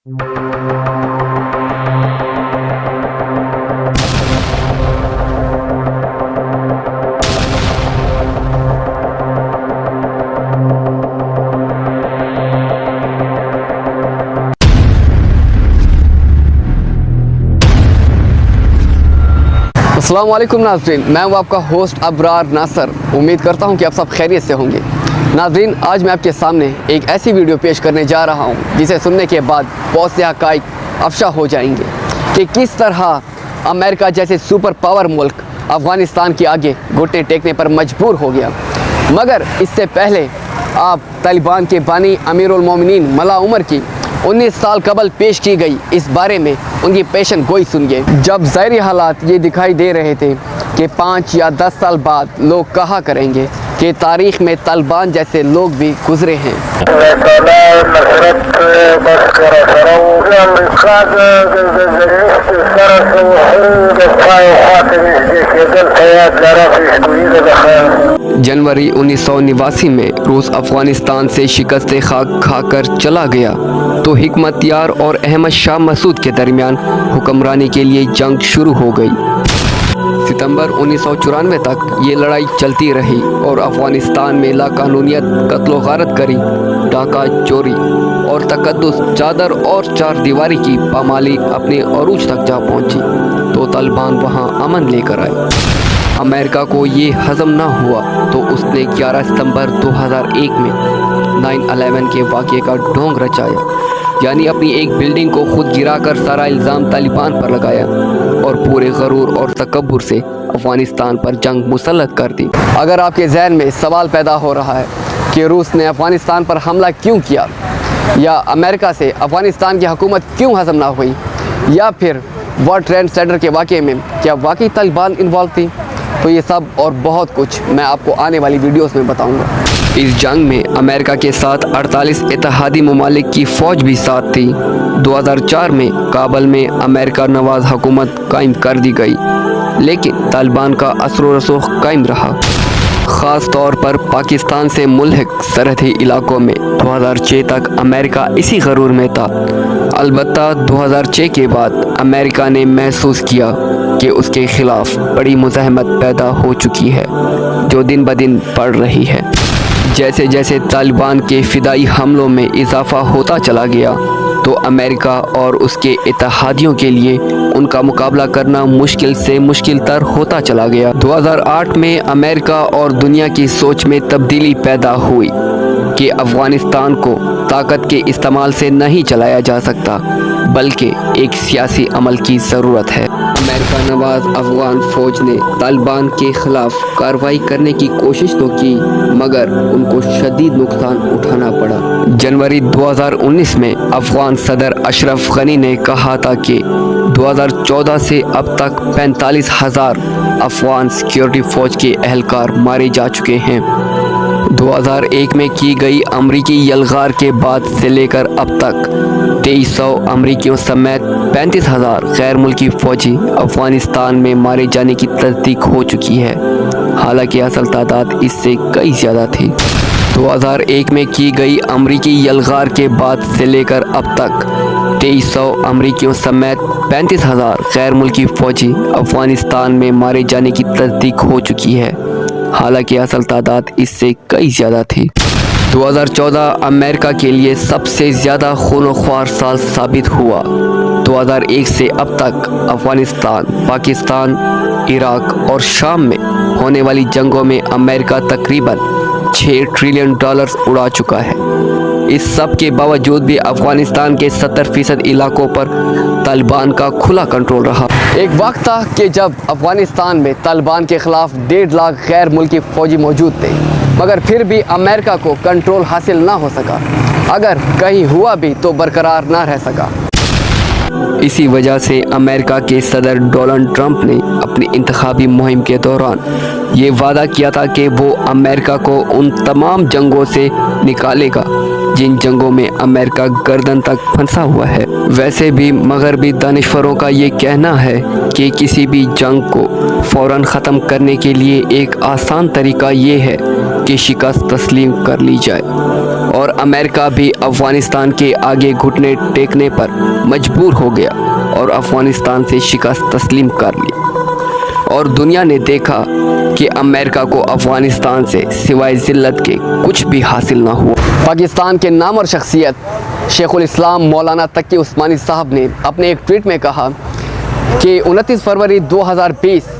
अस्सलाम वालेकुम नाज़रीन, मैं हूँ आपका होस्ट अबरार नासर। उम्मीद करता हूँ कि आप सब खैरियत से होंगे। नाज़रीन, आज मैं आपके सामने एक ऐसी वीडियो पेश करने जा रहा हूँ जिसे सुनने के बाद बहुत से हक़ाइक़ अफ़शा हो जाएंगे कि किस तरह अमेरिका जैसे सुपर पावर मुल्क अफ़गानिस्तान के आगे घुटने टेकने पर मजबूर हो गया। मगर इससे पहले आप तालिबान के बानी अमीरुल मोमिनीन मल्ला उमर की 19 साल कबल पेश की गई इस बारे में उनकी पेशन गोई सुनिए। जब ज़ाहिरी हालात ये दिखाई दे रहे थे कि 5 या 10 साल बाद लोग कहा करेंगे कि तारीख़ में तालिबान जैसे लोग भी गुजरे हैं। जनवरी 1989 में रूस अफ़गानिस्तान से शिकस्त खाक खाकर चला गया तो हिकमत यार और अहमद शाह मसूद के दरमियान हुक्मरानी के लिए जंग शुरू हो गई। सितंबर 1994 तक ये लड़ाई चलती रही और अफ़गानिस्तान में लाकानूनियत, कत्लो गारत गरी, डाका चोरी और तकद्दुस, चादर और चार दीवारी की पामाली अपने अरूज तक जा पहुंची तो तालिबान वहां अमन लेकर आए। अमेरिका को ये हज़म न हुआ तो उसने 11 सितंबर 2001 में 9/11 के वाक़े का ढोंग रचाया, यानी अपनी एक बिल्डिंग को खुद गिराकर सारा इल्ज़ाम तालिबान पर लगाया और पूरे गरूर और तकब्बुर से अफ़गानिस्तान पर जंग मुसल्लत कर दी। अगर आपके ज़हन में सवाल पैदा हो रहा है कि रूस ने अफ़गानिस्तान पर हमला क्यों किया, या अमेरिका से अफ़गानिस्तान की हुकूमत क्यों हज़म ना हुई, या फिर वर्ल्ड ट्रेड सेंटर के वाक़े में क्या वाकई तालिबान इन्वॉल्व थी, तो ये सब और बहुत कुछ मैं आपको आने वाली वीडियोस में बताऊंगा। इस जंग में अमेरिका के साथ 48 इत्तेहादी ममालिक की फ़ौज भी साथ थी। 2004 में काबल में अमेरिका नवाज़ हुकूमत कायम कर दी गई, लेकिन तालिबान का असर रसूख कायम रहा। ख़ास तौर पर पाकिस्तान से मुल्हिक सरहदी इलाकों में 2006 तक अमेरिका इसी गरूर में था। अलबत्ता 2006 के बाद अमेरिका ने महसूस किया कि उसके ख़िलाफ़ बड़ी मुज़ाहमत पैदा हो चुकी है जो दिन ब दिन बढ़ रही है। जैसे जैसे तालिबान के फ़िदाई हमलों में इजाफ़ा होता चला गया तो अमेरिका और उसके इत्तेहादियों के लिए उनका मुकाबला करना मुश्किल से मुश्किल तर होता चला गया। 2008 में अमेरिका और दुनिया की सोच में तब्दीली पैदा हुई कि अफ़गानिस्तान को ताकत के इस्तेमाल से नहीं चलाया जा सकता बल्कि एक सियासी अमल की ज़रूरत है। अमेरिका नवाज़ अफ़गान फ़ौज ने तालिबान के ख़िलाफ़ कार्रवाई करने की कोशिश तो की, मगर उनको शदीद नुकसान उठाना पड़ा। जनवरी 2019 में अफ़गान सदर अशरफ गनी ने कहा था कि 2014 से अब तक 45,000 अफ़गान सिक्योरिटी फ़ौज के एहलकार मारे जा चुके हैं। 2001 में की गई अमरीकी यलगार के बाद से लेकर अब तक 2300 अमरीकियों समेत 35,000 गैर मुल्की फ़ौजी अफ़गानिस्तान में मारे जाने की तस्दीक हो चुकी है, हालांकि असल तादाद इससे कई ज़्यादा थी। 2001 में की गई अमरीकी यलगार के बाद से लेकर अब तक 2300 अमरीकियों समेत 35,000 गैर मुल्की फ़ौजी अफ़गानिस्तान में मारे जाने की तस्दीक हो चुकी है, हालांकि असल तादाद इससे कई ज़्यादा थी। 2014 अमेरिका के लिए सबसे ज़्यादा खूनख्वार साल साबित हुआ। 2001 से अब तक अफ़गानिस्तान, पाकिस्तान, इराक और शाम में होने वाली जंगों में अमेरिका तकरीबन $6 ट्रिलियन उड़ा चुका है। इस सब के बावजूद भी अफ़गानिस्तान के 70% इलाकों पर तालिबान का खुला कंट्रोल रहा। एक वक्त था कि जब अफ़गानिस्तान में तालिबान के ख़िलाफ़ 1.5 लाख गैर मुल्की फ़ौजी मौजूद थे, मगर फिर भी अमेरिका को कंट्रोल हासिल ना हो सका। अगर कहीं हुआ भी तो बरकरार ना रह सका। इसी वजह से अमेरिका के सदर डोनाल्ड ट्रंप ने अपनी इंतखाबी मुहिम के दौरान ये वादा किया था कि वो अमेरिका को उन तमाम जंगों से निकालेगा जिन जंगों में अमेरिका गर्दन तक फंसा हुआ है। वैसे भी मगरबी दानिशवरों का ये कहना है कि किसी भी जंग को फ़ौरन ख़त्म करने के लिए एक आसान तरीका ये है कि शिकस्त तस्लीम कर ली जाए। اور امریکہ بھی افغانستان کے آگے گھٹنے ٹیکنے پر مجبور ہو گیا اور افغانستان سے شکست تسلیم کر لی، اور دنیا نے دیکھا کہ امریکہ کو افغانستان سے سوائے ذلت کے کچھ بھی حاصل نہ ہوا۔ پاکستان کے نامور شخصیت شیخ الاسلام مولانا تقی عثمانی صاحب نے اپنے ایک ٹویٹ میں کہا کہ 29 فروری 2020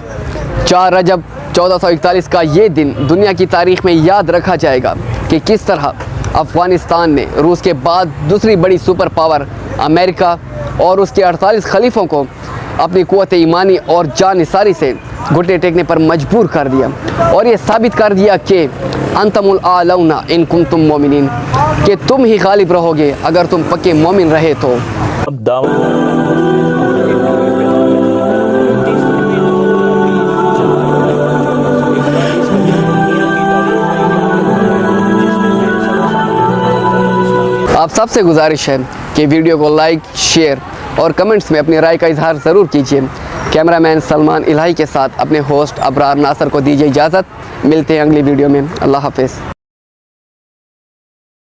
4 رجب 1441 کا یہ دن دنیا کی تاریخ میں یاد رکھا جائے گا کہ کس طرح افغانستان نے روس کے بعد دوسری بڑی سپر پاور امریکہ اور اس کے 48 خلیفوں کو اپنی قوت ایمانی اور جان نثاری سے گھٹنے ٹیکنے پر مجبور کر دیا، اور یہ ثابت کر دیا کہ انتم الاعلون ان کنتم مومنین، کہ تم ہی غالب رہو گے اگر تم پکے مومن رہے تو۔ آپ سب سے گزارش ہے کہ ویڈیو کو لائک، شیئر اور کمنٹس میں اپنی رائے کا اظہار ضرور کیجیے۔ کیمرہ مین سلمان الہی کے ساتھ اپنے ہوسٹ ابرار ناصر کو دیجیے اجازت، ملتے ہیں اگلی ویڈیو میں، اللہ حافظ۔